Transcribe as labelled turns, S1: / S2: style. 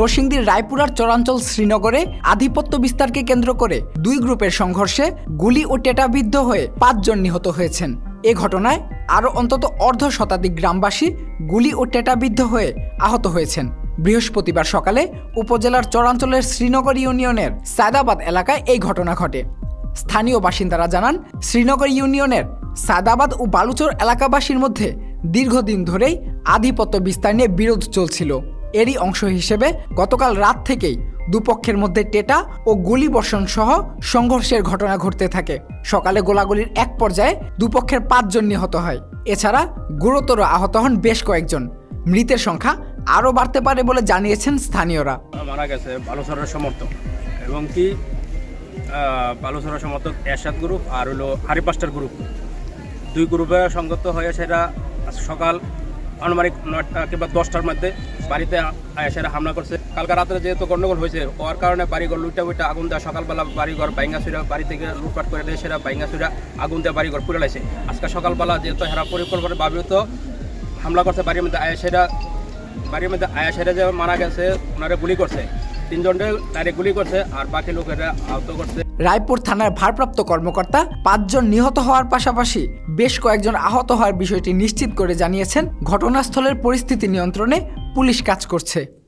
S1: নরসিংদীর রায়পুরার চরাঞ্চল শ্রীনগরে আধিপত্য বিস্তারকে কেন্দ্র করে দুই গ্রুপের সংঘর্ষে গুলি ও টেটাবিদ্ধ হয়ে 5 জন নিহত হয়েছেন। এ ঘটনায় আরও অন্তত অর্ধ শতাধিক গ্রামবাসী গুলি ও টেটাবিদ্ধ হয়ে আহত হয়েছেন। বৃহস্পতিবার সকালে উপজেলার চরাঞ্চলের শ্রীনগর ইউনিয়নের সায়দাবাদ এলাকায় এই ঘটনা ঘটে। স্থানীয় বাসিন্দারা জানান, শ্রীনগর ইউনিয়নের সায়দাবাদ ও বালুচর এলাকাবাসীর মধ্যে দীর্ঘদিন ধরেই আধিপত্য বিস্তার নিয়ে বিরোধ চলছিল। এরই অংশ হিসেবে গতকাল রাত থেকেই দুপক্ষের মধ্যে টেটা ও গুলি বর্ষণ সহ সংঘর্ষের ঘটনা ঘটতে থাকে। সকালে গোলাগুলির এক পর্যায়ে দুপক্ষের 5 জন নিহত হয়। এছাড়া গুরুতর আহত হন বেশ কয়েকজন। মৃতের সংখ্যা আরও বাড়তে পারে বলে জানিয়েছেন স্থানীয়রা।
S2: মারা গেছে বালুচরের সমর্থক এবং কি বালুচরের সমর্থক এরশাদ গ্রুপ আর হলো হারিপাস্টার গ্রুপ, দুই গ্রুপের সংগত হয়ে সেটা সকাল আনুমানিক 9টা কিংবা 10টার মধ্যে বাড়িতে সেটা হামলা করছে। কালকে রাত্রে যেহেতু গণ্ডগোল হয়েছে হওয়ার কারণে বাড়িঘর লুটা আগুন দেওয়া, সকালবেলা বাড়িঘর বাইঙ্গাছুরা বাড়ি থেকে লুটপাট করে দিয়ে সেটা বাইঙ্গাছুরা আগুন দেওয়া বাড়িঘর পুড়ে লাগছে। আজকে সকালবেলা যেহেতু হেরা পরিকল্পনা ভাবিত হামলা করছে বাড়ির মধ্যে আয়া সেটা যে মারা গেছে ওনারা গুলি করছে, 3 জনকে ডাইরেক্ট গুলি করছে আর বাকি লোকেরা আহত করছে।
S1: রায়পুর থানার ভারপ্রাপ্ত কর্মকর্তা 5 জন নিহত হওয়ার পাশাপাশি বেশ কয়েকজন আহত হওয়ার বিষয়টি নিশ্চিত করে জানিয়েছেন, ঘটনাস্থলের পরিস্থিতি নিয়ন্ত্রণে পুলিশ কাজ করছে।